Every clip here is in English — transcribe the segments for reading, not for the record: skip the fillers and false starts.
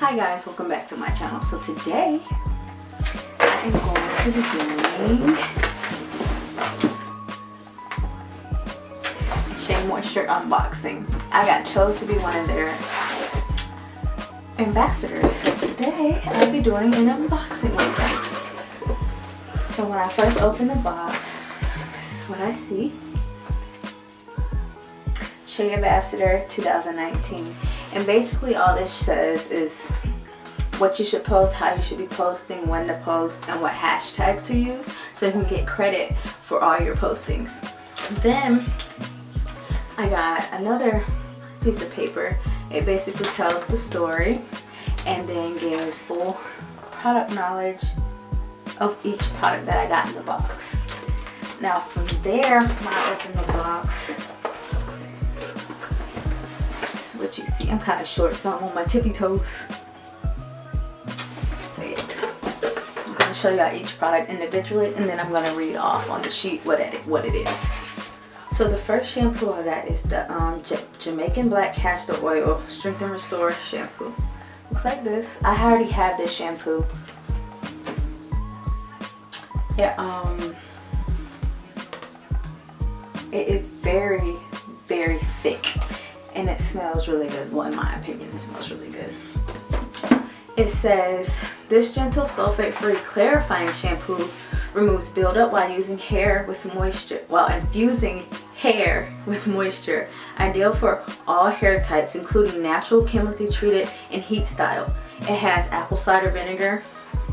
Hi guys, welcome back to my channel. So today I am going to be doing a Shea Moisture unboxing. I chose to be one of their ambassadors. So today I'll be doing an unboxing with them. So when I first open the box, this is what I see. Sheabassador 2019. And basically all this says is what you should post, how you should be posting, when to post, and what hashtags to use so you can get credit for all your postings. Then I got another piece of paper. It basically tells the story and then gives full product knowledge of each product that I got in the box. Now from there, when I open the box, what you see. I'm kind of short, so I'm on my tippy toes. So yeah, I'm going to show y'all each product individually, and then I'm going to read off on the sheet what it is. So the first shampoo I got is the Jamaican Black Castor Oil Strength and Restore shampoo. Looks like this. I already have this shampoo. Yeah, it is very, very thick. And it smells really good. Well, in my opinion, it smells really good. It says, this gentle sulfate-free clarifying shampoo removes buildup while infusing hair with moisture. Ideal for all hair types, including natural, chemically treated, and heat style. It has apple cider vinegar,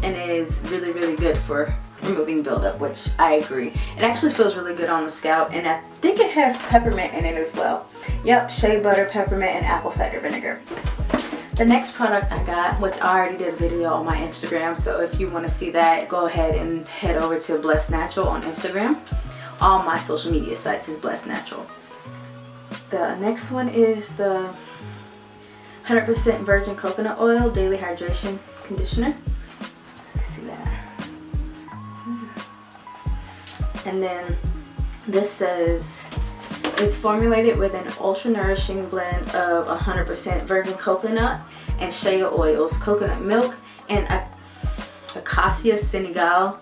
and it is really, really good for removing buildup, which I agree. It actually feels really good on the scalp, and I think it has peppermint in it as well. Yep, shea butter, peppermint, and apple cider vinegar. The next product I got, which I already did a video on my Instagram, so if you want to see that, go ahead and head over to Blessed Natural on Instagram. All my social media sites is Blessed Natural. The next one is the 100% virgin coconut oil daily hydration conditioner. See that? And then this says it's formulated with an ultra nourishing blend of 100% virgin coconut and shea oils, coconut milk, and acacia senegal.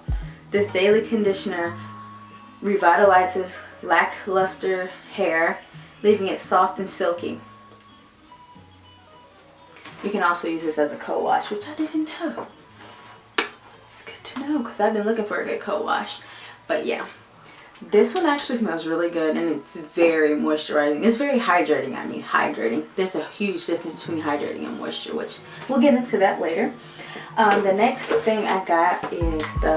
This daily conditioner revitalizes lackluster hair, leaving it soft and silky. You can also use this as a co-wash, which I didn't know. It's good to know because I've been looking for a good co-wash. But yeah, this one actually smells really good, and it's very moisturizing. It's very hydrating. I mean, hydrating. There's a huge difference between hydrating and moisture, which we'll get into that later. The next thing I got is the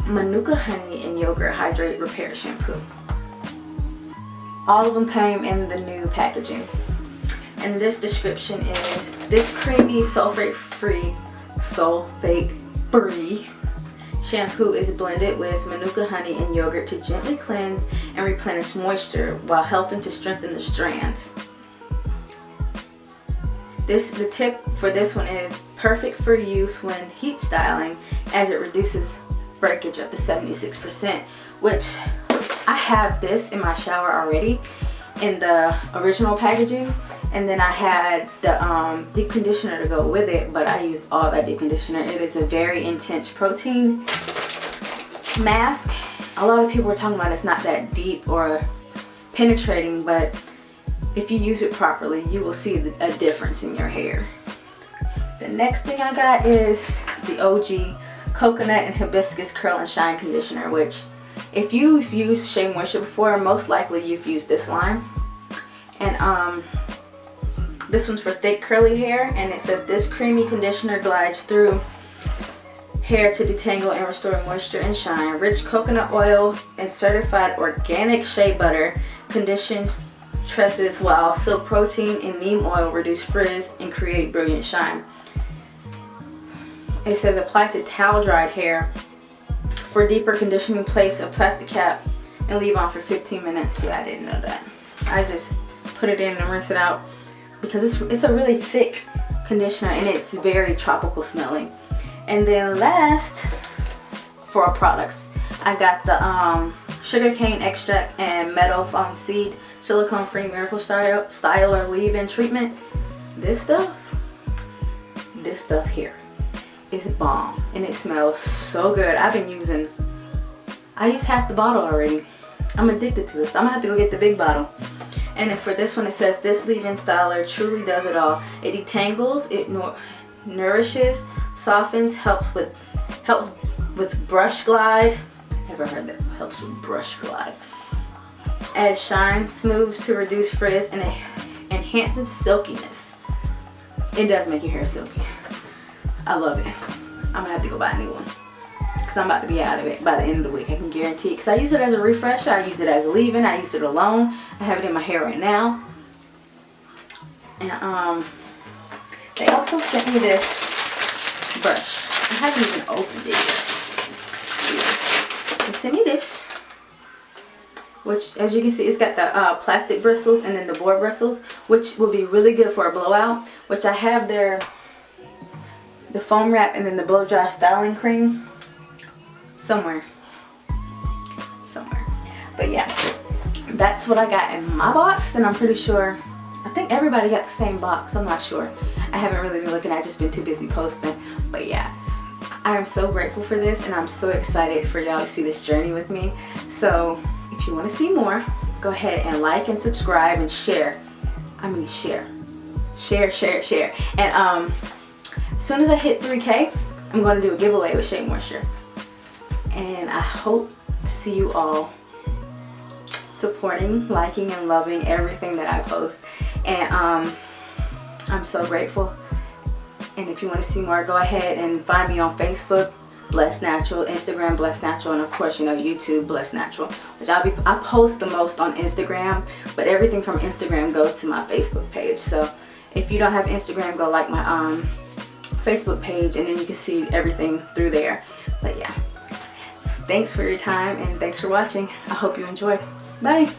Manuka Honey and Yogurt Hydrate Repair Shampoo. All of them came in the new packaging. And this description is, this creamy sulfate-free shampoo is blended with Manuka honey and yogurt to gently cleanse and replenish moisture while helping to strengthen the strands. The tip for this one is perfect for use when heat styling, as it reduces breakage up to 76%, which I have this in my shower already in the original packaging. And then I had the deep conditioner to go with it, but I used all that deep conditioner. It is a very intense protein mask. A lot of people were talking about it's not that deep or penetrating, but if you use it properly, you will see a difference in your hair. The next thing I got is the OG Coconut and Hibiscus Curl and Shine Conditioner, which if you've used Shea Moisture before, most likely you've used this line. And this one's for thick curly hair, and it says this creamy conditioner glides through hair to detangle and restore moisture and shine. Rich coconut oil and certified organic shea butter conditions tresses, while silk protein and neem oil reduce frizz and create brilliant shine. It says apply to towel dried hair. For deeper conditioning, place a plastic cap and leave on for 15 minutes. Yeah, I didn't know that. I just put it in and rinse it out, because it's a really thick conditioner and it's very tropical smelling. And then last, for our products, I got the sugarcane extract and meadow foam seed silicone free miracle style or leave-in treatment. This stuff this stuff here is bomb, and it smells so good. I used half the bottle already. I'm addicted to this. I'm gonna have to go get the big bottle. And then for this one, it says, this leave-in styler truly does it all. It detangles, it nourishes, softens, helps with brush glide. Never heard that. Helps with brush glide. Adds shine, smooths to reduce frizz, and it enhances silkiness. It does make your hair silky. I love it. I'm gonna have to go buy a new one because I'm about to be out of it by the end of the week. I can guarantee it, because I use it as a refresher, I use it as a leave-in, I use it alone. I have it in my hair right now. And they also sent me this brush. I haven't even opened it yet. They sent me this, which, as you can see, it's got the plastic bristles and then the board bristles, which will be really good for a blowout. Which I have the foam wrap and then the blow dry styling cream somewhere. But yeah, that's what I got in my box, and I'm pretty sure, I think everybody got the same box. I'm not sure. I haven't really been looking. I've just been too busy posting. But yeah, I am so grateful for this, and I'm so excited for y'all to see this journey with me. So if you want to see more, go ahead and like and subscribe and share. I mean share. And as soon as I hit 3K, I'm going to do a giveaway with Shea Moisture. And I hope to see you all supporting, liking, and loving everything that I post. And I'm so grateful. And if you want to see more, go ahead and find me on Facebook, Blessed Natural, Instagram, Blessed Natural, and of course, you know, YouTube, Blessed Natural. Which I post the most on Instagram, but everything from Instagram goes to my Facebook page. So if you don't have Instagram, go like my Facebook page, and then you can see everything through there. But yeah, thanks for your time, and thanks for watching. I hope you enjoyed. Bye.